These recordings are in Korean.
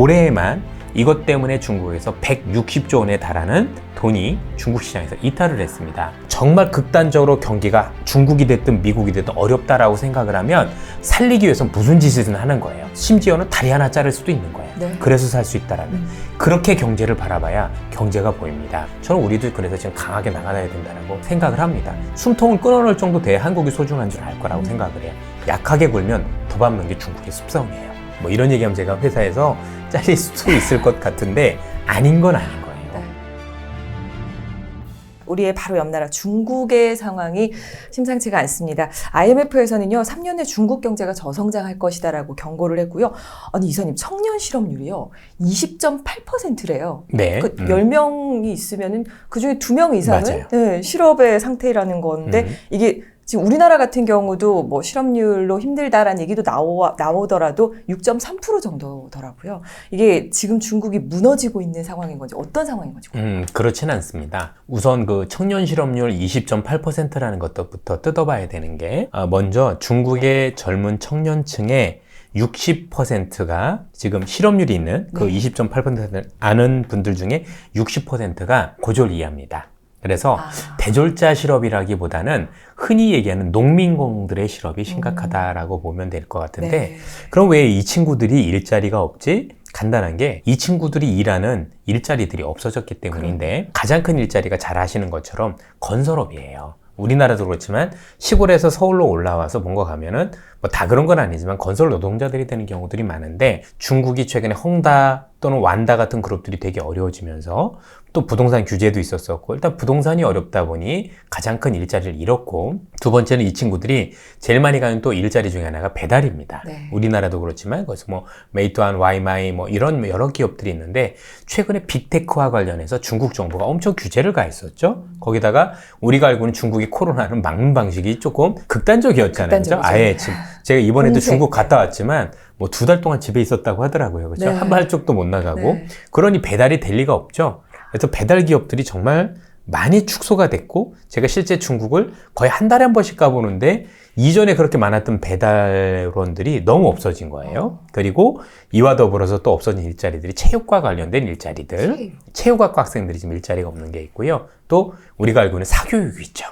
올해에만 이것 때문에 중국에서 160조 원에 달하는 돈이 중국 시장에서 이탈을 했습니다. 정말 극단적으로 경기가 중국이 됐든 미국이 됐든 어렵다라고 생각을 하면 살리기 위해서 무슨 짓이든 하는 거예요. 심지어는 다리 하나 자를 수도 있는 거예요. 네. 그래서 살 수 있다라는. 그렇게 경제를 바라봐야 경제가 보입니다. 저는 우리도 그래서 지금 강하게 나가야 된다고 생각을 합니다. 숨통을 끊어놓을 정도 돼야 한국이 소중한 줄 알 거라고 생각을 해요. 약하게 굴면 더 밟는 게 중국의 습성이에요. 뭐 이런 얘기하면 제가 회사에서 잘릴 수도 있을 것 같은데 아닌 건 아닌 거예요. 네. 우리의 바로 옆 나라 중국의 상황이 심상치가 않습니다. IMF에서는요, 3년 내 중국 경제가 저성장할 것이다라고 경고를 했고요. 아니, 이사님, 청년 실업률이요, 20.8%래요. 네. 10명이 있으면은 그 중에 2명 이상은 맞아요. 네, 실업의 상태라는 건데, 이게 지금 우리나라 같은 경우도 뭐 실업률로 힘들다라는 얘기도 나오더라도 6.3% 정도더라고요. 이게 지금 중국이 무너지고 있는 상황인 건지 어떤 상황인 건지. 그렇진 않습니다. 우선 그 청년 실업률 20.8%라는 것부터 뜯어봐야 되는 게, 먼저 중국의 젊은 청년층의 60%가 지금 실업률이 있는 그 20.8% 아는 분들 중에 60%가 고졸 이하입니다. 그래서 대졸자 실업이라기보다는 흔히 얘기하는 농민공들의 실업이 심각하다라고 보면 될 것 같은데, 네. 그럼 왜 이 친구들이 일자리가 없지? 간단한 게 이 친구들이 일하는 일자리들이 없어졌기 때문인데, 가장 큰 일자리가 잘 아시는 것처럼 건설업이에요. 우리나라도 그렇지만 시골에서 서울로 올라와서 뭔가 가면은 뭐 다 그런 건 아니지만 건설 노동자들이 되는 경우들이 많은데, 중국이 최근에 헝다 또는 완다 같은 그룹들이 되게 어려워지면서 또 부동산 규제도 있었었고, 일단 부동산이 어렵다 보니 가장 큰 일자리를 잃었고, 두 번째는 이 친구들이 제일 많이 가는 또 일자리 중에 하나가 배달입니다. 네. 우리나라도 그렇지만 거기서 뭐 메이투안, 와이마이 뭐 이런 여러 기업들이 있는데, 최근에 빅테크와 관련해서 중국 정부가 엄청 규제를 가했었죠. 거기다가 우리가 알고 있는 중국의 코로나는 막는 방식이 조금 극단적이었잖아요. 그렇죠? 아예 지금 제가 이번에도 중국 갔다 왔지만 뭐 2달 동안 집에 있었다고 하더라고요. 그렇죠? 네. 한 발쪽도 못 나가고. 네. 그러니 배달이 될 리가 없죠. 그래서 배달 기업들이 정말 많이 축소가 됐고, 제가 실제 중국을 거의 한 달에 한 번씩 가보는데 이전에 그렇게 많았던 배달원들이 너무 없어진 거예요. 그리고 이와 더불어서 또 없어진 일자리들이 체육과 관련된 일자리들, 체육학과 학생들이 지금 일자리가 없는 게 있고요. 또 우리가 알고 있는 사교육이 있죠.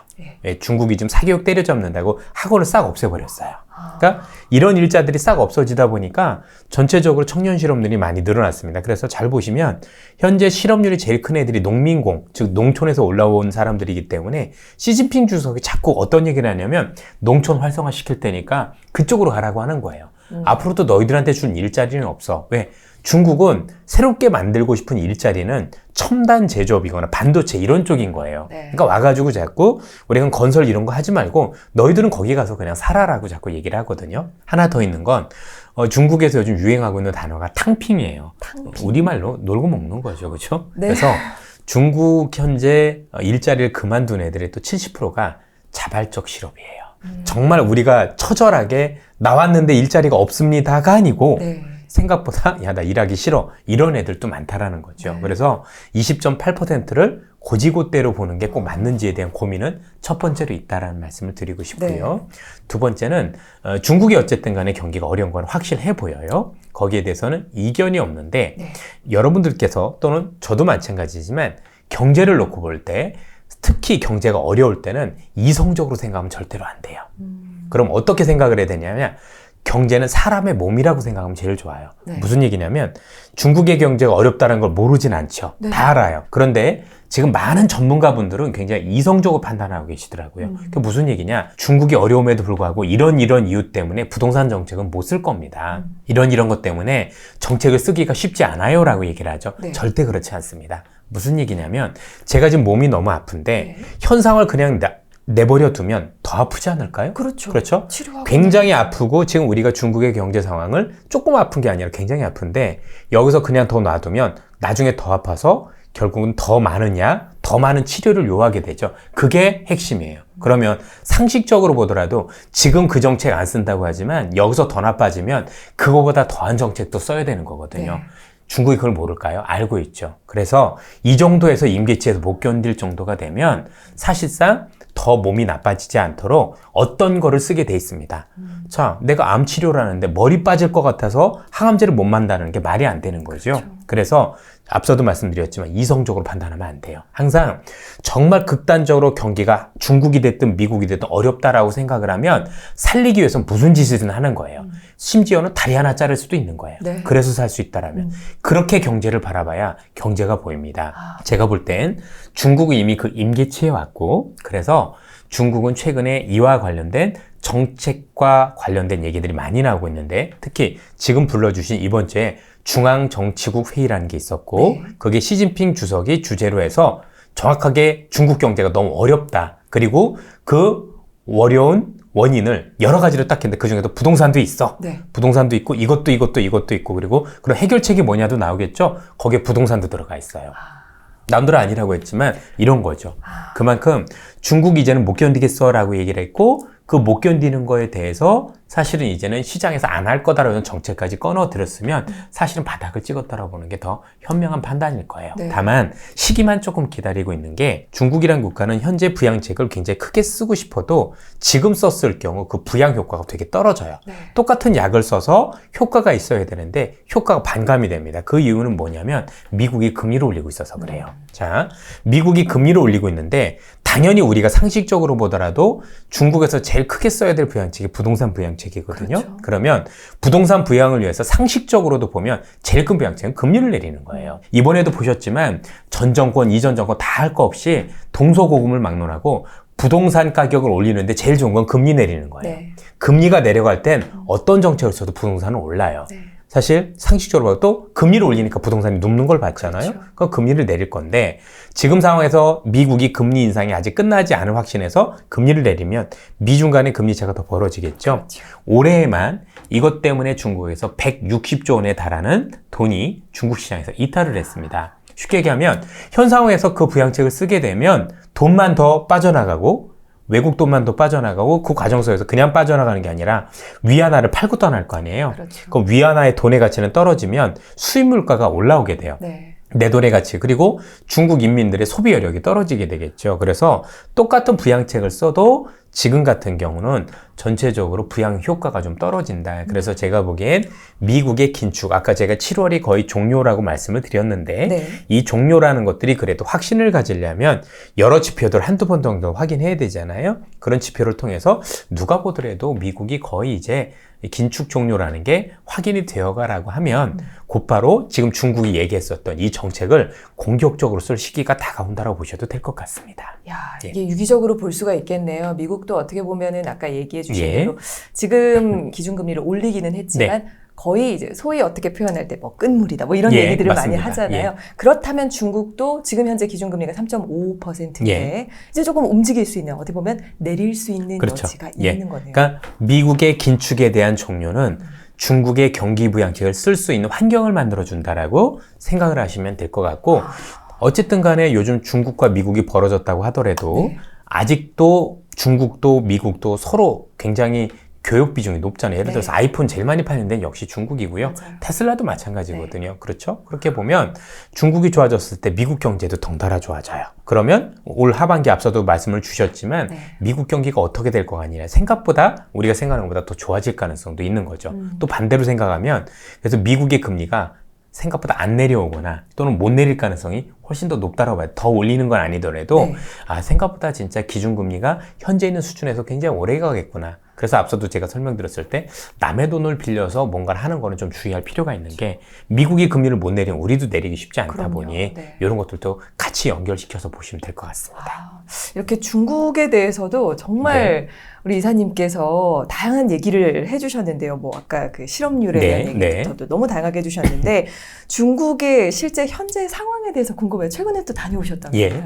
예, 중국이 지금 사교육 때려잡는다고 학원을 싹 없애버렸어요. 그러니까 이런 일자들이 싹 없어지다 보니까 전체적으로 청년 실업률이 많이 늘어났습니다. 그래서 잘 보시면 현재 실업률이 제일 큰 애들이 농민공, 즉 농촌에서 올라온 사람들이기 때문에 시진핑 주석이 자꾸 어떤 얘기를 하냐면 농촌 활성화 시킬 테니까 그쪽으로 가라고 하는 거예요. 앞으로도 너희들한테 준 일자리는 없어. 왜? 중국은 새롭게 만들고 싶은 일자리는 첨단 제조업이거나 반도체 이런 쪽인 거예요. 네. 그러니까 와가지고 자꾸 우리가 건설 이런 거 하지 말고 너희들은 거기 가서 그냥 살아라고 자꾸 얘기를 하거든요. 하나 더 있는 건 중국에서 요즘 유행하고 있는 단어가 탕핑이에요. 우리말로 놀고 먹는 거죠. 그렇죠? 네. 그래서 중국 현재 일자리를 그만둔 애들의 또 70%가 자발적 실업이에요. 정말 우리가 처절하게 나왔는데 일자리가 없습니다가 아니고 네. 생각보다 야, 나 일하기 싫어 이런 애들도 많다라는 거죠. 그래서 20.8%를 고지고대로 보는 게 꼭 맞는지에 대한 고민은 첫 번째로 있다라는 말씀을 드리고 싶고요. 두 번째는 중국이 어쨌든 간에 경기가 어려운 건 확실해 보여요. 거기에 대해서는 이견이 없는데, 여러분들께서 또는 저도 마찬가지지만 경제를 놓고 볼 때, 특히 경제가 어려울 때는 이성적으로 생각하면 절대로 안 돼요. 그럼 어떻게 생각을 해야 되냐면, 경제는 사람의 몸이라고 생각하면 제일 좋아요. 무슨 얘기냐면 중국의 경제가 어렵다는 걸 모르진 않죠. 다 알아요. 그런데 지금 많은 전문가분들은 굉장히 이성적으로 판단하고 계시더라고요. 그게 무슨 얘기냐? 중국이 어려움에도 불구하고 이런 이유 때문에 부동산 정책은 못 쓸 겁니다. 이런 것 때문에 정책을 쓰기가 쉽지 않아요 라고 얘기를 하죠. 절대 그렇지 않습니다. 무슨 얘기냐면 제가 지금 몸이 너무 아픈데 현상을 그냥 내버려 두면 더 아프지 않을까요? 그렇죠? 굉장히 아프고 지금 우리가 중국의 경제 상황을 조금 아픈 게 아니라 굉장히 아픈데 여기서 그냥 더 놔두면 나중에 더 아파서 결국은 더 많은 치료를 요하게 되죠. 그게 핵심이에요. 그러면 상식적으로 보더라도 지금 그 정책 안 쓴다고 하지만 여기서 더 나빠지면 그거보다 더한 정책도 써야 되는 거거든요. 중국이 그걸 모를까요? 알고 있죠. 그래서 이 정도에서 임계치에서 못 견딜 정도가 되면 사실상 더 몸이 나빠지지 않도록 어떤 거를 쓰게 돼 있습니다. 자, 내가 암 치료를 하는데 머리 빠질 것 같아서 항암제를 못 만다는 게 말이 안 되는 거죠. 그렇죠. 그래서 앞서도 말씀드렸지만 이성적으로 판단하면 안 돼요. 항상 정말 극단적으로 경기가 중국이 됐든 미국이 됐든 어렵다라고 생각을 하면 살리기 위해서 무슨 짓이든 하는 거예요. 심지어는 다리 하나 자를 수도 있는 거예요. 네. 그래서 살 수 있다라면. 그렇게 경제를 바라봐야 경제가 보입니다. 제가 볼 땐 중국은 이미 그 임계치에 왔고, 그래서 중국은 최근에 이와 관련된 정책과 관련된 얘기들이 많이 나오고 있는데, 특히 지금 불러주신 이번 주에 중앙정치국 회의라는 게 있었고, 네. 그게 시진핑 주석이 주재로 해서 정확하게 중국 경제가 너무 어렵다. 그리고 그 어려운 원인을 여러 가지로 딱 했는데 그중에도 부동산도 있어. 네. 부동산도 있고 이것도 있고 그리고 그런 해결책이 뭐냐도 나오겠죠. 거기에 부동산도 들어가 있어요. 남들은 아니라고 했지만 이런 거죠. 그만큼 중국이 이제는 못 견디겠어라고 얘기를 했고, 그 못 견디는 거에 대해서 사실은 이제는 시장에서 안 할 거다라는 정책까지 꺼내들었으면 사실은 바닥을 찍었다라고 보는 게 더 현명한 판단일 거예요. 네. 다만 시기만 조금 기다리고 있는 게, 중국이란 국가는 현재 부양책을 굉장히 크게 쓰고 싶어도 지금 썼을 경우 그 부양 효과가 되게 떨어져요. 네. 똑같은 약을 써서 효과가 있어야 되는데 효과가 반감이 됩니다. 그 이유는 뭐냐면 미국이 금리를 올리고 있어서 그래요. 자, 미국이 금리를 올리고 있는데 당연히 우리가 상식적으로 보더라도 중국에서 제일 크게 써야 될 부양책이 부동산 부양책이거든요. 그렇죠. 그러면 부동산 부양을 위해서 상식적으로도 보면 제일 큰 부양책은 금리를 내리는 거예요. 이번에도 보셨지만 전 정권, 이전 정권 다 할 거 없이 동서고금을 막론하고 부동산 가격을 올리는데 제일 좋은 건 금리 내리는 거예요. 네. 금리가 내려갈 땐 어떤 정책을 써도 부동산은 올라요. 네. 사실 상식적으로 봐도 또 금리를 올리니까 부동산이 눕는 걸 봤잖아요. 그렇죠. 그럼 금리를 내릴 건데, 지금 상황에서 미국이 금리 인상이 아직 끝나지 않은 확신에서 금리를 내리면 미중 간의 금리 차가 더 벌어지겠죠. 그렇죠. 올해에만 이것 때문에 중국에서 160조 원에 달하는 돈이 중국 시장에서 이탈을 했습니다. 쉽게 얘기하면 현 상황에서 그 부양책을 쓰게 되면 돈만 더 빠져나가고, 외국 돈만 더 빠져나가고, 그 과정 속에서 그냥 빠져나가는 게 아니라 위안화를 팔고 떠날 거 아니에요. 그렇죠. 그럼 위안화의 돈의 가치는 떨어지면 수입 물가가 올라오게 돼요. 네. 내 돈의 가치, 그리고 중국 인민들의 소비 여력이 떨어지게 되겠죠. 그래서 똑같은 부양책을 써도 지금 같은 경우는 전체적으로 부양 효과가 좀 떨어진다. 그래서 제가 보기엔 미국의 긴축, 아까 제가 7월이 거의 종료라고 말씀을 드렸는데, 네. 이 종료라는 것들이 그래도 확신을 가지려면 여러 지표들 한두 번 정도 확인해야 되잖아요. 그런 지표를 통해서 누가 보더라도 미국이 거의 이제 긴축 종료라는 게 확인이 되어가라고 하면 곧바로 지금 중국이 얘기했었던 이 정책을 공격적으로 쓸 시기가 다가온다고 보셔도 될 것 같습니다. 야, 예. 이게 유기적으로 볼 수가 있겠네요. 미국도 어떻게 보면은 아까 얘기해 주신 예. 대로 지금 기준금리를 올리기는 했지만 거의 이제 소위 어떻게 표현할 때 뭐 끝물이다 뭐 이런 예, 얘기들을 많이 맞습니다. 하잖아요. 그렇다면 중국도 지금 현재 기준금리가 3.55%인데 예. 이제 조금 움직일 수 있는, 어떻게 보면 내릴 수 있는 그렇죠. 여지가 예. 있는 거네요. 그러니까 미국의 긴축에 대한 종료는 중국의 경기 부양책을 쓸 수 있는 환경을 만들어준다라고 생각을 하시면 될 것 같고, 어쨌든 간에 요즘 중국과 미국이 벌어졌다고 하더라도 네. 아직도 중국도 미국도 서로 굉장히 교육 비중이 높잖아요. 예를 들어서 네. 아이폰 제일 많이 파는 데는 역시 중국이고요. 맞아요. 테슬라도 마찬가지거든요. 그렇죠? 그렇게 보면 중국이 좋아졌을 때 미국 경제도 덩달아 좋아져요. 그러면 올 하반기 앞서도 말씀을 주셨지만 네. 미국 경기가 어떻게 될 거가 아니라 생각보다 우리가 생각하는 것보다 더 좋아질 가능성도 있는 거죠. 또 반대로 생각하면, 그래서 미국의 금리가 생각보다 안 내려오거나 또는 못 내릴 가능성이 훨씬 더 높다고 봐요. 더 올리는 건 아니더라도 네. 생각보다 진짜 기준금리가 현재 있는 수준에서 굉장히 오래 가겠구나. 그래서 앞서도 제가 설명드렸을 때 남의 돈을 빌려서 뭔가를 하는 거는 좀 주의할 필요가 있는 게, 미국이 금리를 못 내리면 우리도 내리기 쉽지 않다 그럼요. 보니 네. 이런 것들도 같이 연결시켜서 보시면 될 것 같습니다. 이렇게 중국에 대해서도 정말 우리 이사님께서 다양한 얘기를 해주셨는데요. 뭐 아까 그 실업률에 대한 얘기부터도 너무 다양하게 해주셨는데 중국의 실제 현재 상황에 대해서 궁금해요. 최근에 또 다녀오셨다고요? 예.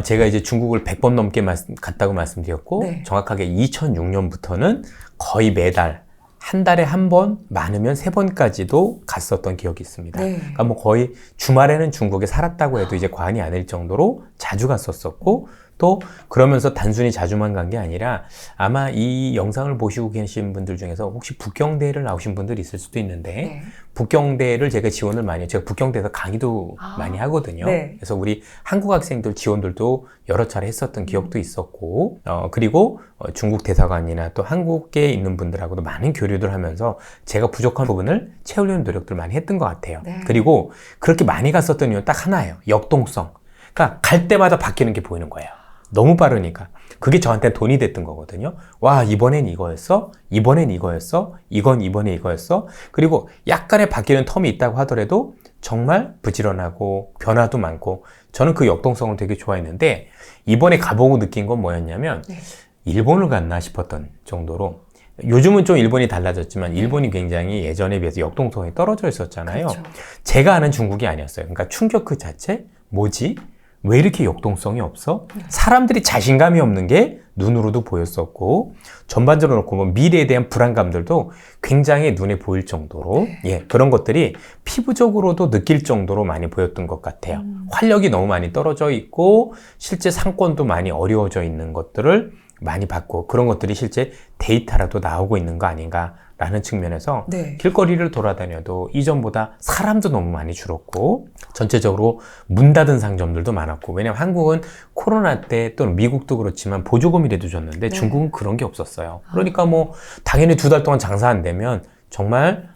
제가 이제 중국을 100번 넘게 갔다고 말씀드렸고, 네. 정확하게 2006년부터는 거의 매달 한 달에 한 번, 많으면 3번까지도 갔었던 기억이 있습니다. 네. 그러니까 뭐 거의 주말에는 중국에 살았다고 해도 이제 과언이 아닐 정도로 자주 갔었었고, 또 그러면서 단순히 자주만 간 게 아니라 아마 이 영상을 보시고 계신 분들 중에서 혹시 북경대를 나오신 분들이 있을 수도 있는데 네. 북경대를 제가 지원을 많이 해요. 제가 북경대에서 강의도 많이 하거든요. 네. 그래서 우리 한국 학생들 지원들도 여러 차례 했었던 기억도 있었고 그리고 중국 대사관이나 또 한국에 있는 분들하고도 많은 교류를 하면서 제가 부족한 부분을 채우려는 노력들 많이 했던 것 같아요. 네. 그리고 그렇게 많이 갔었던 이유는 딱 하나예요. 역동성. 그러니까 갈 때마다 바뀌는 게 보이는 거예요. 너무 빠르니까. 그게 저한테 돈이 됐던 거거든요. 와, 이번엔 이거였어? 이번엔 이거였어? 이건 이번에 이거였어? 그리고 약간의 바뀌는 텀이 있다고 하더라도 정말 부지런하고 변화도 많고 저는 그 역동성을 되게 좋아했는데 이번에 가보고 느낀 건 뭐였냐면 네. 일본을 갔나 싶었던 정도로 요즘은 좀 일본이 달라졌지만 일본이 굉장히 예전에 비해서 역동성이 떨어져 있었잖아요. 그렇죠. 제가 아는 중국이 아니었어요. 그러니까 충격 그 자체? 뭐지? 왜 이렇게 역동성이 없어? 사람들이 자신감이 없는 게 눈으로도 보였었고 전반적으로 놓고 보면 미래에 대한 불안감들도 굉장히 눈에 보일 정도로 예, 그런 것들이 피부적으로도 느낄 정도로 많이 보였던 것 같아요. 활력이 너무 많이 떨어져 있고 실제 상권도 많이 어려워져 있는 것들을 많이 봤고 그런 것들이 실제 데이터라도 나오고 있는 거 아닌가라는 측면에서 네. 길거리를 돌아다녀도 이전보다 사람도 너무 많이 줄었고 전체적으로 문 닫은 상점들도 많았고 왜냐면 한국은 코로나 때 또는 미국도 그렇지만 보조금이라도 줬는데 네. 중국은 그런 게 없었어요. 그러니까 뭐 당연히 2달 동안 장사 안 되면 정말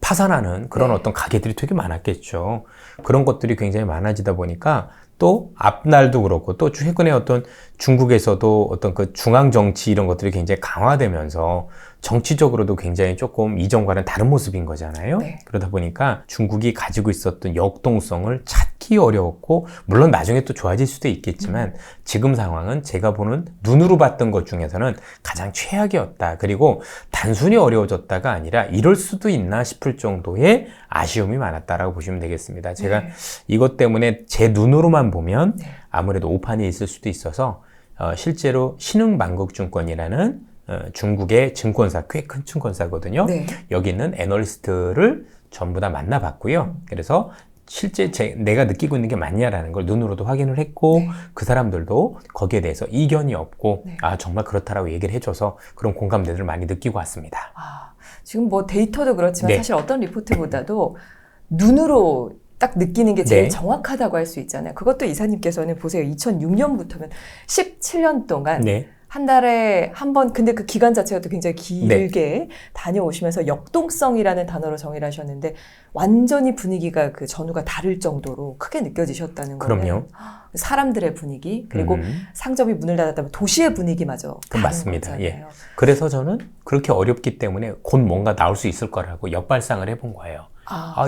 파산하는 그런 네. 어떤 가게들이 되게 많았겠죠. 그런 것들이 굉장히 많아지다 보니까 또 앞날도 그렇고 또 최근에 어떤 중국에서도 어떤 그 중앙 정치 이런 것들이 굉장히 강화되면서 정치적으로도 굉장히 조금 이전과는 다른 모습인 거잖아요. 네. 그러다 보니까 중국이 가지고 있었던 역동성을 찾기 어려웠고 물론 나중에 또 좋아질 수도 있겠지만 지금 상황은 제가 보는 눈으로 봤던 것 중에서는 가장 최악이었다. 그리고 단순히 어려워졌다가 아니라 이럴 수도 있나 싶을 정도의 아쉬움이 많았다라고 보시면 되겠습니다. 제가 네. 이것 때문에 제 눈으로만 보면 네. 아무래도 오판이 있을 수도 있어서 실제로 신흥만국증권이라는 중국의 증권사, 꽤 큰 증권사거든요. 네. 여기 있는 애널리스트를 전부 다 만나봤고요. 그래서 실제 내가 느끼고 있는 게 맞냐라는 걸 눈으로도 확인을 했고 네. 그 사람들도 거기에 대해서 이견이 없고 네. 아 정말 그렇다라고 얘기를 해줘서 그런 공감대를 많이 느끼고 왔습니다. 지금 뭐 데이터도 그렇지만 네. 사실 어떤 리포트보다도 눈으로 딱 느끼는 게 제일 네. 정확하다고 할 수 있잖아요. 그것도 이사님께서는 보세요. 2006년부터면 17년 동안 네. 한 달에 한 번, 근데 그 기간 자체가 또 굉장히 길게 다녀오시면서 역동성이라는 단어로 정의를 하셨는데 완전히 분위기가 그 전후가 다를 정도로 크게 느껴지셨다는 거예요. 그럼요. 사람들의 분위기 그리고 상점이 문을 닫았다면 도시의 분위기마저 다른 맞습니다. 거잖아요. 예. 그래서 저는 그렇게 어렵기 때문에 곧 뭔가 나올 수 있을 거라고 역발상을 해본 거예요.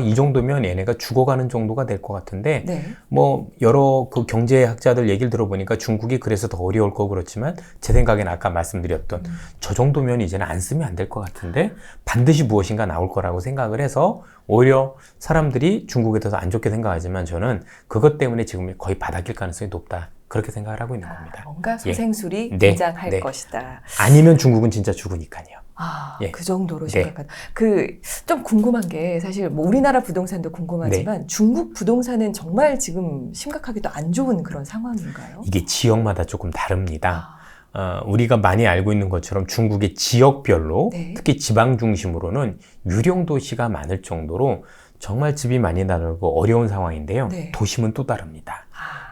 이 정도면 얘네가 죽어가는 정도가 될 것 같은데 네. 뭐 여러 그 경제학자들 얘기를 들어보니까 중국이 그래서 더 어려울 거고 그렇지만 제 생각에는 아까 말씀드렸던 저 정도면 이제는 안 쓰면 안 될 것 같은데 반드시 무엇인가 나올 거라고 생각을 해서 오히려 사람들이 중국에 대해서 안 좋게 생각하지만 저는 그것 때문에 지금 거의 바닥일 가능성이 높다. 그렇게 생각을 하고 있는 겁니다. 뭔가 소생술이 네. 등장할 네. 것이다. 아니면 중국은 진짜 죽으니까요. 예. 그 정도로 네. 심각하다. 좀 궁금한 게 사실 뭐 우리나라 부동산도 궁금하지만 중국 부동산은 정말 지금 심각하게도 안 좋은 그런 상황인가요? 이게 지역마다 조금 다릅니다. 우리가 많이 알고 있는 것처럼 중국의 지역별로 네. 특히 지방 중심으로는 유령 도시가 많을 정도로 정말 집이 많이 다르고 어려운 상황인데요. 네. 도심은 또 다릅니다.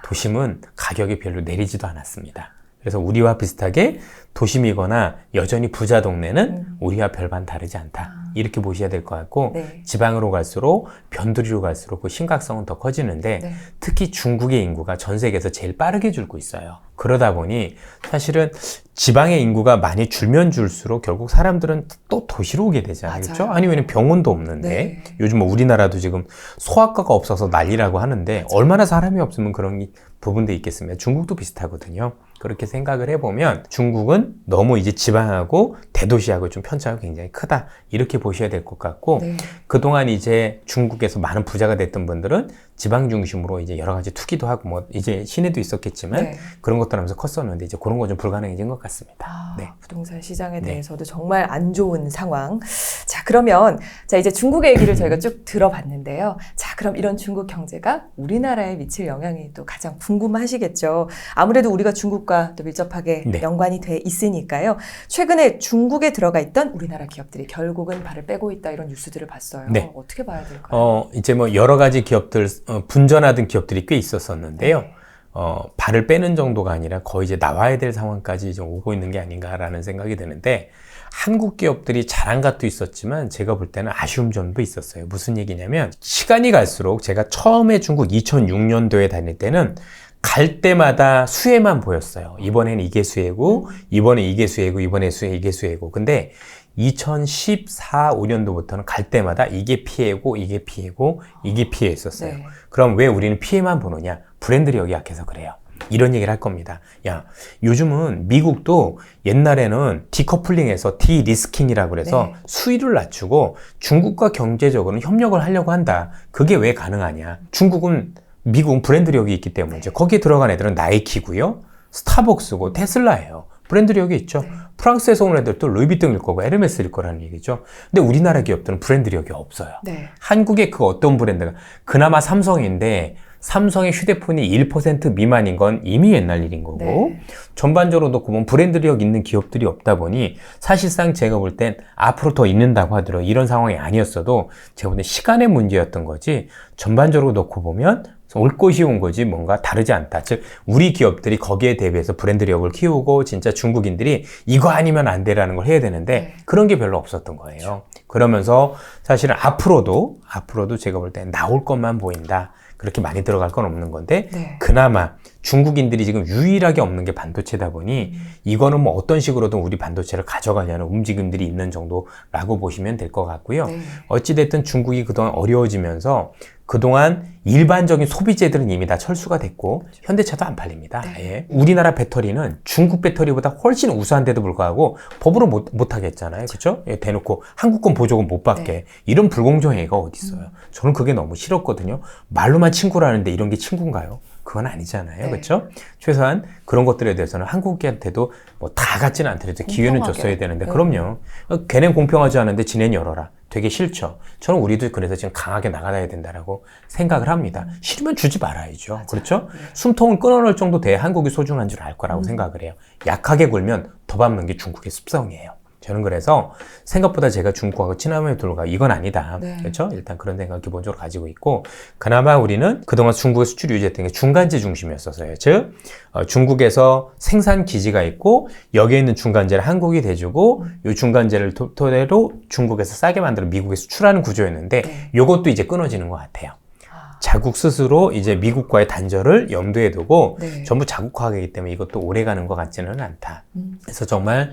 도심은 가격이 별로 내리지도 않았습니다. 그래서 우리와 비슷하게 도심이거나 여전히 부자 동네는 우리와 별반 다르지 않다. 이렇게 보셔야 될 것 같고 네. 지방으로 갈수록 변두리로 갈수록 그 심각성은 더 커지는데 네. 특히 중국의 인구가 전 세계에서 제일 빠르게 줄고 있어요. 그러다 보니 사실은 지방의 인구가 많이 줄면 줄수록 결국 사람들은 또 도시로 오게 되잖아요. 맞아요. 그렇죠? 아니면 병원도 없는데 네. 요즘 뭐 우리나라도 지금 소아과가 없어서 난리라고 하는데 얼마나 사람이 없으면 그런 부분도 있겠습니다. 중국도 비슷하거든요. 그렇게 생각을 해보면 중국은 너무 이제 지방하고 대도시하고 좀 편차가 굉장히 크다. 이렇게 보셔야 될 것 같고 네. 그동안 이제 중국에서 많은 부자가 됐던 분들은 지방 중심으로 이제 여러 가지 투기도 하고 뭐 이제 시내도 있었겠지만 네. 그런 것들 하면서 컸었는데 이제 그런 건 좀 불가능해진 것 같습니다. 네. 부동산 시장에 네. 대해서도 정말 안 좋은 상황. 자, 그러면 자 이제 중국의 얘기를 저희가 쭉 들어봤는데요. 자, 그럼 이런 중국 경제가 우리나라에 미칠 영향이 또 가장 궁금하시겠죠. 아무래도 우리가 중국과 또 밀접하게 네. 연관이 돼 있으니까요. 최근에 중국에 들어가 있던 우리나라 기업들이 결국은 발을 빼고 있다 이런 뉴스들을 봤어요. 네. 어떻게 봐야 될까요? 이제 뭐 여러 가지 기업들, 분전하던 기업들이 꽤 있었었는데요. 네. 발을 빼는 정도가 아니라 거의 이제 나와야 될 상황까지 좀 오고 있는 게 아닌가라는 생각이 드는데, 한국 기업들이 잘한 것도 있었지만 제가 볼 때는 아쉬운 점도 있었어요. 무슨 얘기냐면, 시간이 갈수록 제가 처음에 중국 2006년도에 다닐 때는 갈 때마다 수혜만 보였어요. 이번에는 이게 수혜고, 이번에 이게 수혜고, 이번에 수혜, 이게 수혜고. 근데 2014, 5년도부터는 갈 때마다 이게 피해고, 이게 피해고, 이게 피해였었어요. 네. 그럼 왜 우리는 피해만 보느냐? 브랜드력이 약해서 그래요. 이런 얘기를 할 겁니다. 야, 요즘은 미국도 옛날에는 디커플링에서 디리스킹이라고 그래서 네. 수위를 낮추고 중국과 경제적으로는 협력을 하려고 한다. 그게 왜 가능하냐? 미국은 브랜드력이 있기 때문이죠. 거기에 들어간 애들은 나이키고요, 스타벅스고 테슬라예요. 브랜드력이 있죠. 네. 프랑스에서 온 애들도 루이비통일 거고 에르메스일 거라는 얘기죠. 근데 우리나라 기업들은 브랜드력이 없어요. 네. 한국의 그 어떤 브랜드가 그나마 삼성인데, 삼성의 휴대폰이 1% 미만인 건 이미 옛날 일인 거고, 네. 전반적으로 놓고 보면 브랜드력 있는 기업들이 없다 보니 사실상 제가 볼 땐 앞으로 더 있는다고 하더라도 이런 상황이 아니었어도 제가 볼 땐 시간의 문제였던 거지, 전반적으로 놓고 보면 올 것이 온 거지 뭔가 다르지 않다. 즉 우리 기업들이 거기에 대비해서 브랜드력을 키우고 진짜 중국인들이 이거 아니면 안 돼라는 걸 해야 되는데 네. 그런 게 별로 없었던 거예요. 그러면서 사실은 앞으로도 제가 볼 때 나올 것만 보인다. 그렇게 많이 들어갈 건 없는 건데, 네. 그나마 중국인들이 지금 유일하게 없는 게 반도체다 보니 이거는 뭐 어떤 식으로든 우리 반도체를 가져가려는 움직임들이 있는 정도라고 보시면 될 것 같고요. 네. 어찌됐든 중국이 그동안 어려워지면서 그동안 일반적인 소비재들은 이미 다 철수가 됐고 현대차도 안 팔립니다. 네. 예. 우리나라 배터리는 중국 배터리보다 훨씬 우수한데도 불구하고 법으로 못 하겠잖아요. 그렇죠? 예, 대놓고 한국권 보조금 못 받게. 네. 이런 불공정행위가 어디 있어요? 저는 그게 너무 싫었거든요. 말로만 친구라는데 이런 게 친구인가요? 그건 아니잖아요. 네. 그렇죠? 최소한 그런 것들에 대해서는 한국한테도 뭐 다 같지는 않더라도 기회는 공평하게. 줬어야 되는데, 네. 그럼요. 걔넨 공평하지 않은데 지넨 열어라. 되게 싫죠. 저는 우리도 그래서 지금 강하게 나가야 된다라고 생각을 합니다. 싫으면 주지 말아야죠. 맞아요. 그렇죠? 네. 숨통을 끊어놓을 정도 돼야 한국이 소중한 줄 알 거라고 생각을 해요. 약하게 굴면 더 밟는 게 중국의 습성이에요. 저는 그래서 생각보다 제가 중국하고 친하면 돌가 이건 아니다. 네. 그렇죠? 일단 그런 생각을 기본적으로 가지고 있고, 그나마 우리는 그동안 중국의 수출이 유지했던 게 중간재 중심이었어서요. 즉 중국에서 생산 기지가 있고 여기에 있는 중간재를 한국이 대주고 이 중간재를 토대로 중국에서 싸게 만들어 미국에 수출하는 구조였는데, 네. 이것도 이제 끊어지는 것 같아요. 자국 스스로 이제 미국과의 단절을 염두에 두고 네. 전부 자국화하기 때문에 이것도 오래 가는 것 같지는 않다. 그래서 정말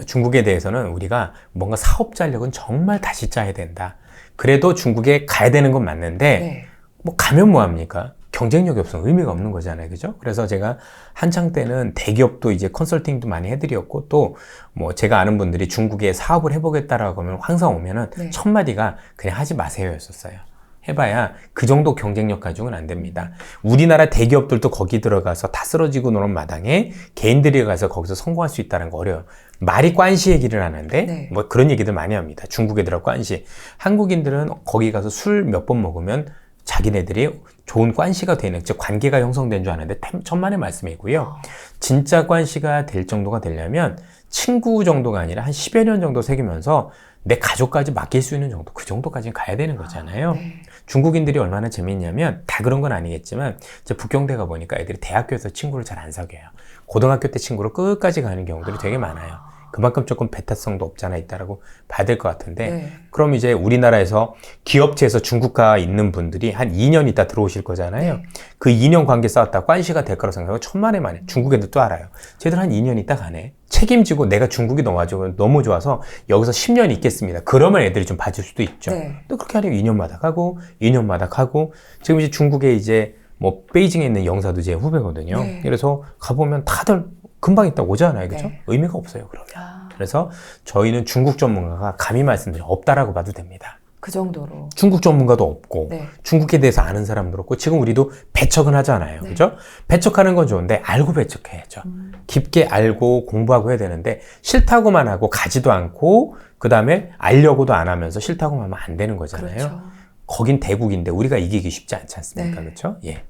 중국에 대해서는 우리가 뭔가 사업 전략은 정말 다시 짜야 된다. 그래도 중국에 가야 되는 건 맞는데 네. 뭐 가면 뭐합니까? 경쟁력이 없으면 의미가 없는 거잖아요. 그죠? 그래서 제가 한창 때는 대기업도 이제 컨설팅도 많이 해드렸고, 또 뭐 제가 아는 분들이 중국에 사업을 해보겠다라고 하면 항상 오면은 네. 첫 마디가 그냥 하지 마세요 였었어요. 해봐야 그 정도 경쟁력 가지고는 안 됩니다. 우리나라 대기업들도 거기 들어가서 다 쓰러지고 노는 마당에 개인들이 가서 거기서 성공할 수 있다는 거 어려워요. 말이 관시 얘기를 하는데 네. 뭐 그런 얘기들 많이 합니다. 중국 애들하고 관시. 한국인들은 거기 가서 술 몇 번 먹으면 자기네들이 좋은 관시가 되는, 즉 관계가 형성된 줄 아는데 천만의 말씀이고요. 진짜 관시가 될 정도가 되려면 친구 정도가 아니라 한 10여 년 정도 새기면서 내 가족까지 맡길 수 있는 정도, 그 정도까지는 가야 되는 거잖아요. 네. 중국인들이 얼마나 재밌냐면, 다 그런 건 아니겠지만 이제 북경대 가보니까 애들이 대학교에서 친구를 잘 안 사귀어요. 고등학교 때 친구로 끝까지 가는 경우들이 되게 많아요. 그만큼 조금 배타성도 없잖아 있다라고 봐야 될 것 같은데, 네. 그럼 이제 우리나라에서 기업체에서 중국가 있는 분들이 한 2년 있다 들어오실 거잖아요. 네. 그 2년 관계 쌓았다 관시가 될 거라고 생각하고 천만에 만에 중국 애들 또 알아요. 쟤들 한 2년 있다 가네. 책임지고 내가 중국이 너무 좋아서 여기서 10년 있겠습니다. 그러면 애들이 좀 봐줄 수도 있죠. 네. 또 그렇게 하려면 2년마다 가고 2년마다 가고, 지금 이제 중국에 이제 뭐 베이징에 있는 영사도 제 후배거든요. 네. 그래서 가보면 다들 금방 있다 오잖아요. 그죠? 네. 의미가 없어요, 그러면. 그래서 저희는 중국 전문가가 감히 말씀드리면 없다라고 봐도 됩니다. 그 정도로. 중국 전문가도 없고 네. 중국에 대해서 아는 사람도 없고 지금 우리도 배척은 하잖아요. 네. 그죠? 배척하는 건 좋은데 알고 배척해야죠. 깊게 알고 공부하고 해야 되는데 싫다고만 하고 가지도 않고 그 다음에 알려고도 안 하면서 싫다고만 하면 안 되는 거잖아요. 그렇죠. 거긴 대국인데 우리가 이기기 쉽지 않지 않습니까? 네. 그렇죠? 예.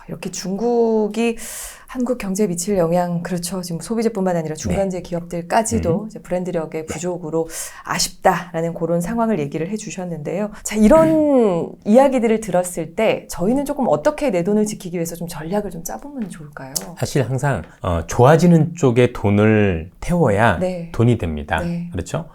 이렇게 중국이 한국 경제에 미칠 영향, 그렇죠. 지금 소비재뿐만 아니라 중간재 기업들까지도 이제 브랜드력의 부족으로 아쉽다라는 그런 상황을 얘기를 해주셨는데요. 자, 이런 이야기들을 들었을 때 저희는 조금 어떻게 내 돈을 지키기 위해서 좀 전략을 좀 짜보면 좋을까요? 사실 항상 좋아지는 쪽에 돈을 태워야 네. 돈이 됩니다. 네. 그렇죠?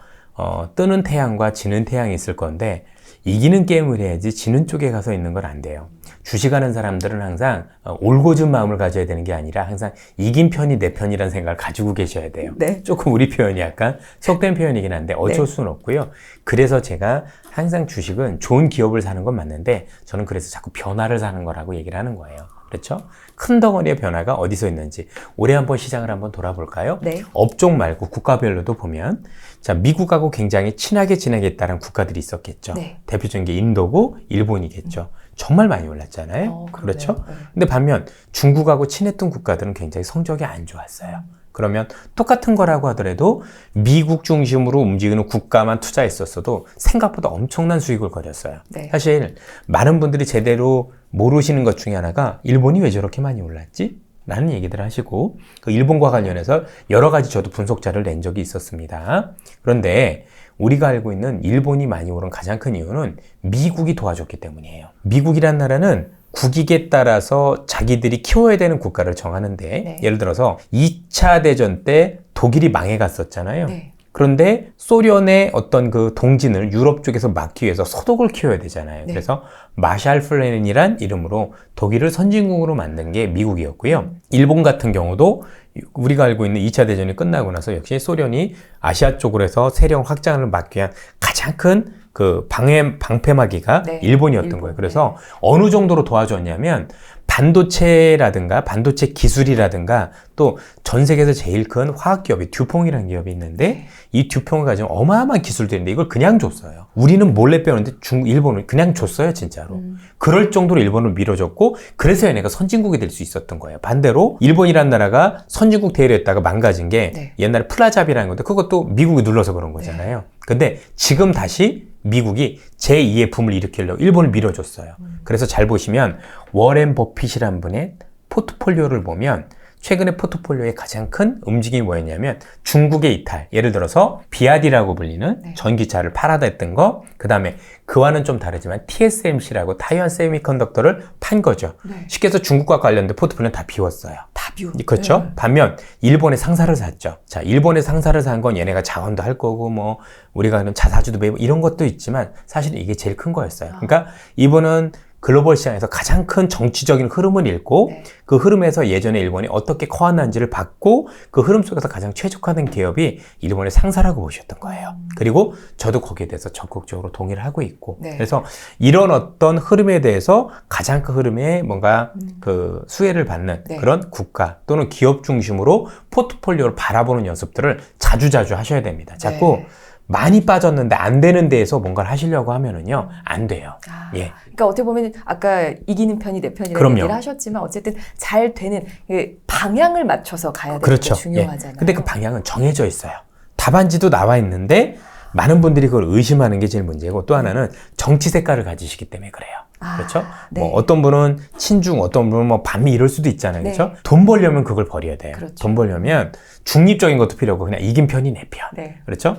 뜨는 태양과 지는 태양이 있을 건데 이기는 게임을 해야지 지는 쪽에 가서 있는 건 안 돼요. 주식하는 사람들은 항상 올곧은 마음을 가져야 되는 게 아니라 항상 이긴 편이 내 편이라는 생각을 가지고 계셔야 돼요. 네. 조금 우리 표현이 약간 속된 표현이긴 한데 어쩔 네. 수는 없고요. 그래서 제가 항상 주식은 좋은 기업을 사는 건 맞는데 저는 그래서 자꾸 변화를 사는 거라고 얘기를 하는 거예요. 그렇죠? 큰 덩어리의 변화가 어디서 있는지 올해 한번 시장을 한번 돌아볼까요? 네. 업종 말고 국가별로도 보면 자 미국하고 굉장히 친하게 지내겠다는 국가들이 있었겠죠. 네. 대표적인 게 인도고 일본이겠죠. 정말 많이 올랐잖아요. 그러네요. 그렇죠? 네. 근데 반면 중국하고 친했던 국가들은 굉장히 성적이 안 좋았어요. 그러면 똑같은 거라고 하더라도 미국 중심으로 움직이는 국가만 투자했었어도 생각보다 엄청난 수익을 거렸어요. 네. 사실 많은 분들이 제대로 모르시는 것 중에 하나가 일본이 왜 저렇게 많이 올랐지? 라는 얘기들을 하시고 그 일본과 관련해서 여러 가지 저도 분석자를 낸 적이 있었습니다. 그런데 우리가 알고 있는 일본이 많이 오른 가장 큰 이유는 미국이 도와줬기 때문이에요. 미국이란 나라는 국익에 따라서 자기들이 키워야 되는 국가를 정하는데 네. 예를 들어서 2차 대전 때 독일이 망해갔었잖아요. 네. 그런데 소련의 어떤 그 동진을 유럽 쪽에서 막기 위해서 소독을 키워야 되잖아요. 네. 그래서 마샬 플랜이란 이름으로 독일을 선진국으로 만든 게 미국이었고요. 일본 같은 경우도 우리가 알고 있는 2차 대전이 끝나고 나서 역시 소련이 아시아 쪽으로 해서 세력 확장을 막기 위한 가장 큰 그 방패막이가 네. 일본이었던 일본, 거예요. 그래서 어느 정도로 도와줬냐면 반도체라든가 반도체 기술이라든가 또 전 세계에서 제일 큰 화학기업이 듀퐁이라는 기업이 있는데 네. 이 듀퐁을 가진 어마어마한 기술들인데 이걸 그냥 줬어요. 우리는 몰래 빼오는데 일본은 그냥 줬어요, 진짜로. 그럴 정도로 일본을 밀어줬고 그래서 얘네가 선진국이 될 수 있었던 거예요. 반대로 일본이란 나라가 선진국 대회를 했다가 망가진 게 네. 옛날에 플라잡이라는 건데 그것도 미국이 눌러서 그런 거잖아요. 근데 지금 다시 미국이 제2의 붐을 일으키려고 일본을 밀어줬어요. 그래서 잘 보시면 워렌 버핏이라는 분의 포트폴리오를 보면 최근에 포트폴리오의 가장 큰 움직임이 뭐였냐면 중국의 이탈, 예를 들어서 비아디라고 불리는 네. 전기차를 팔아댔던 거, 그 다음에 그와는 좀 다르지만 TSMC라고 타이완 세미컨덕터를 판 거죠. 네. 쉽게 해서 중국과 관련된 포트폴리오는 다 비웠어요. 다 비우. 그렇죠? 네. 반면 일본의 상사를 샀죠. 자, 일본의 상사를 산 건 얘네가 자원도 할 거고 뭐 우리가 하는 자사주도 매고 이런 것도 있지만 사실 이게 제일 큰 거였어요. 그러니까 이분은 글로벌 시장에서 가장 큰 정치적인 흐름을 읽고 네. 그 흐름에서 예전에 일본이 어떻게 커왔는지를 봤고 그 흐름 속에서 가장 최적화된 기업이 일본의 상사라고 보셨던 거예요. 그리고 저도 거기에 대해서 적극적으로 동의를 하고 있고 네. 그래서 이런 어떤 흐름에 대해서 가장 큰 흐름에 뭔가 그 수혜를 받는 네. 그런 국가 또는 기업 중심으로 포트폴리오를 바라보는 연습들을 자주자주 하셔야 됩니다. 자꾸 네. 많이 빠졌는데 안 되는 데에서 뭔가를 하시려고 하면은요, 안 돼요. 아, 예. 그러니까 어떻게 보면 아까 이기는 편이 내 편이라는 그럼요. 얘기를 하셨지만 어쨌든 잘 되는 그 방향을 맞춰서 가야 되는 그렇죠. 게 중요하잖아요. 예. 근데 그 방향은 정해져 있어요. 답안지도 나와 있는데 많은 분들이 그걸 의심하는 게 제일 문제고 또 하나는 정치 색깔을 가지시기 때문에 그래요. 아, 그렇죠? 네. 뭐 어떤 분은 친중, 어떤 분은 뭐 반미 이럴 수도 있잖아요. 네. 그렇죠? 돈 벌려면 그걸 버려야 돼요. 그렇죠. 돈 벌려면 중립적인 것도 필요 없고 그냥 이긴 편이 내 편. 네. 그렇죠?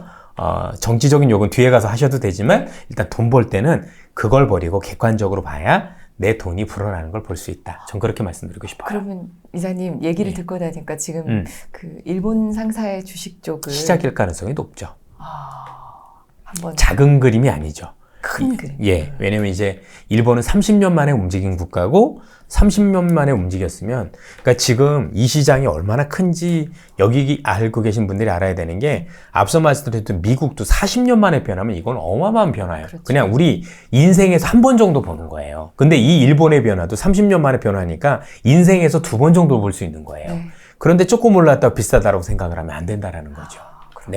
정치적인 욕은 뒤에 가서 하셔도 되지만 일단 돈 벌 때는 그걸 버리고 객관적으로 봐야 내 돈이 불어나는 걸 볼 수 있다. 전 그렇게 말씀드리고 싶어요. 그러면 이사님 얘기를 네. 듣고 나니까 지금 그 일본 상사의 주식 쪽을 시작일 가능성이 높죠. 한번 작은 그림이 아니죠. 큰 그림. 예, 왜냐면 이제 일본은 30년 만에 움직인 국가고 30년 만에 움직였으면 그러니까 지금 이 시장이 얼마나 큰지 여기 알고 계신 분들이 알아야 되는 게 앞서 말씀드렸던 미국도 40년 만에 변하면 이건 어마어마한 변화예요. 그렇죠. 그냥 우리 인생에서 한 번 정도 보는 거예요. 근데 이 일본의 변화도 30년 만에 변하니까 인생에서 2번 정도 볼 수 있는 거예요. 네. 그런데 조금 올랐다고 비싸다라고 생각을 하면 안 된다라는 거죠.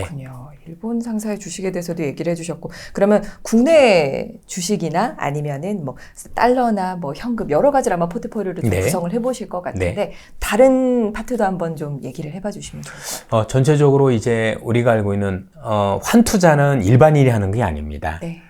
그렇군요. 일본 상사의 주식에 대해서도 얘기를 해주셨고, 그러면 국내 주식이나 아니면은 뭐 달러나 뭐 현금 여러 가지를 아마 포트폴리오를 좀 네. 구성을 해보실 것 같은데 다른 파트도 한번 좀 얘기를 해봐주시면 좋을 것 같아요. 전체적으로 이제 우리가 알고 있는 환 투자는 일반인이 하는 게 아닙니다. 네.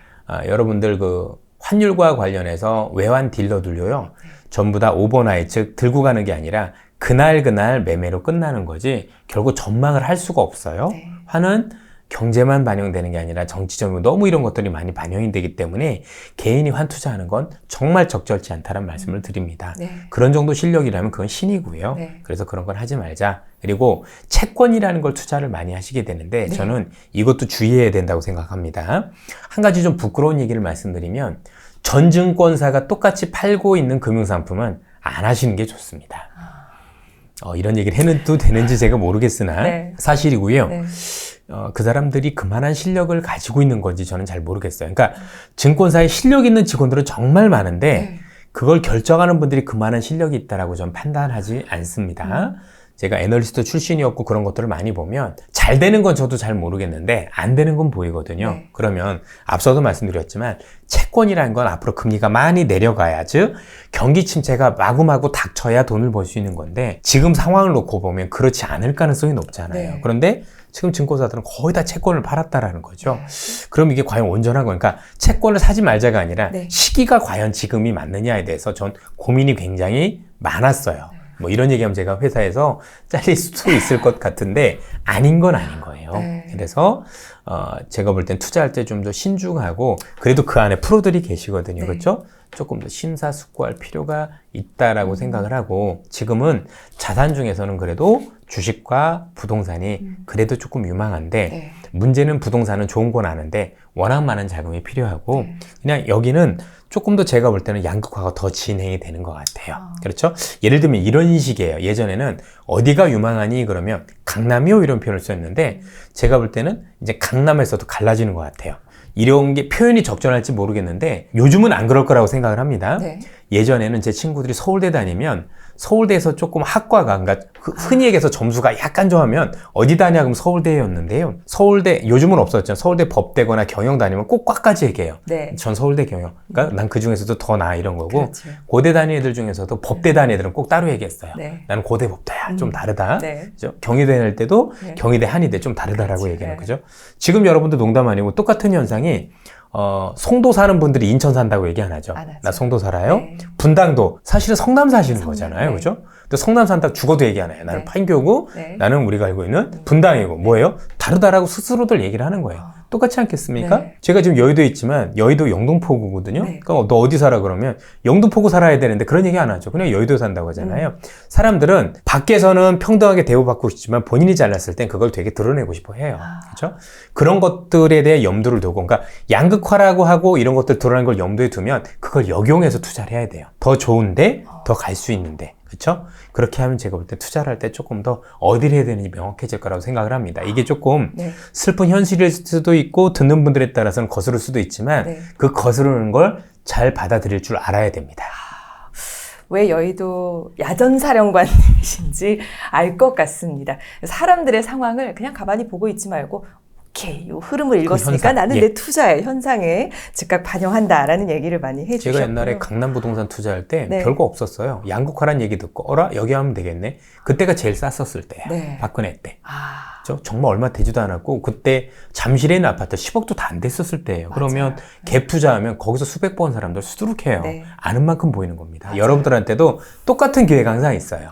여러분들 그 환율과 관련해서 외환 딜러들요요. 전부 다 오버나잇, 즉 들고 가는 게 아니라 그날 매매로 끝나는 거지 결국 전망을 할 수가 없어요. 네. 환은 경제만 반영되는 게 아니라 정치적으로 너무 이런 것들이 많이 반영이 되기 때문에 개인이 환 투자하는 건 정말 적절치 않다는 말씀을 드립니다. 네. 그런 정도 실력이라면 그건 신이고요. 네. 그래서 그런 건 하지 말자. 그리고 채권이라는 걸 투자를 많이 하시게 되는데 네. 저는 이것도 주의해야 된다고 생각합니다. 한 가지 좀 부끄러운 얘기를 말씀드리면 전 증권사가 똑같이 팔고 있는 금융상품은 안 하시는 게 좋습니다. 이런 얘기를 해도 되는지 제가 모르겠으나 네. 사실이고요. 네. 그 사람들이 그만한 실력을 가지고 있는 건지 저는 잘 모르겠어요. 그러니까 증권사에 실력 있는 직원들은 정말 많은데 네. 그걸 결정하는 분들이 그만한 실력이 있다라고 저는 판단하지 않습니다. 제가 애널리스트 출신이었고 그런 것들을 많이 보면 잘 되는 건 저도 잘 모르겠는데 안 되는 건 보이거든요. 네. 그러면 앞서도 말씀드렸지만 채권이라는 건 앞으로 금리가 많이 내려가야, 즉 경기 침체가 마구마구 닥쳐야 돈을 벌 수 있는 건데 지금 상황을 놓고 보면 그렇지 않을 가능성이 높잖아요. 네. 그런데 지금 증권사들은 거의 다 채권을 팔았다라는 거죠. 네. 그럼 이게 과연 온전한 거니까 그러니까 채권을 사지 말자가 아니라 네. 시기가 과연 지금이 맞느냐에 대해서 전 고민이 굉장히 많았어요. 뭐 이런 얘기하면 제가 회사에서 잘릴 수도 있을 것 같은데 아닌 건 아닌 거예요. 네. 그래서 제가 볼 땐 투자할 때 좀 더 신중하고 그래도 그 안에 프로들이 계시거든요. 네. 그렇죠? 조금 더 심사숙고할 필요가 있다라고 생각을 하고 지금은 자산 중에서는 그래도 주식과 부동산이 그래도 조금 유망한데 네. 문제는 부동산은 좋은 건 아는데 워낙 많은 자금이 필요하고 네. 그냥 여기는 조금 더 제가 볼 때는 양극화가 더 진행이 되는 것 같아요. 그렇죠? 예를 들면 이런 식이에요. 예전에는 어디가 유망하니 그러면 강남이요 이런 표현을 썼는데 제가 볼 때는 이제 강남에서도 갈라지는 것 같아요. 이런 게 표현이 적절할지 모르겠는데 요즘은 안 그럴 거라고 생각을 합니다. 네. 예전에는 제 친구들이 서울대 다니면 서울대에서 조금 학과가 그러니까 흔히 얘기해서 점수가 약간 좀 하면 어디 다냐 그러면 서울대였는데요. 서울대 요즘은 없었죠. 서울대 법대거나 경영 다니면 꼭 꽉까지 얘기해요. 네. 전 서울대 경영. 그러니까 난 그 중에서도 더 나아 이런 거고 그렇죠. 고대 다니는 애들 중에서도 법대 다니는 애들은 꼭 따로 얘기했어요. 네. 나는 고대 법대야. 좀 다르다. 네. 그죠? 경희대 다닐 때도 네. 경희대 한의대 좀 다르다라고 그렇죠. 얘기하는 네. 거죠. 지금 여러분들 농담 아니고 똑같은 현상이 송도 사는 분들이 인천 산다고 얘기 안 하죠. 안 하죠. 나 송도 살아요. 네. 분당도 사실은 성남 사시는 성남, 거잖아요. 네. 그죠? 근데 성남 산다 죽어도 얘기 안 해요. 나는 네. 판교고 네. 나는 우리가 알고 있는 분당이고 뭐예요? 다르다라고 스스로들 얘기를 하는 거예요. 똑같지 않겠습니까? 네. 제가 지금 여의도에 있지만 여의도 영등포구거든요. 네. 그럼 너 어디 살아 그러면 영등포구 살아야 되는데 그런 얘기 안 하죠. 그냥 여의도 산다고 하잖아요. 사람들은 밖에서는 평등하게 대우받고 싶지만 본인이 잘났을 땐 그걸 되게 드러내고 싶어 해요. 그렇죠? 그런 것들에 대해 염두를 두고 그러니까 양극화라고 하고 이런 것들 드러나는 걸 염두에 두면 그걸 역용해서 투자를 해야 돼요. 더 좋은데 더 갈 수 있는데. 그렇죠? 그렇게 하면 제가 볼 때 투자를 할 때 조금 더 어디를 해야 되는지 명확해질 거라고 생각을 합니다. 이게 조금 네. 슬픈 현실일 수도 있고 듣는 분들에 따라서는 거스를 수도 있지만 네. 그 거스르는 걸 잘 받아들일 줄 알아야 됩니다. 왜 여의도 야전사령관이신지 알 것 같습니다. 사람들의 상황을 그냥 가만히 보고 있지 말고 오케이, 이 흐름을 읽었으니까 현상, 나는 예. 내 투자의 현상에 즉각 반영한다라는 얘기를 많이 해주셨고요. 제가 옛날에 강남 부동산 투자할 때 네. 별거 없었어요. 양극화란 얘기 듣고 어라 여기 하면 되겠네. 그때가 제일 쌌었을 때야. 네. 박근혜 때. 아, 그렇죠? 정말 얼마 되지도 않았고 그때 잠실에 있는 아파트 10억도 다 안 됐었을 때예요. 맞아요. 그러면 갭 투자하면 거기서 수백 번 사람들 수두룩해요. 네. 아는 만큼 보이는 겁니다. 맞아요. 여러분들한테도 똑같은 기회가 항상 있어요.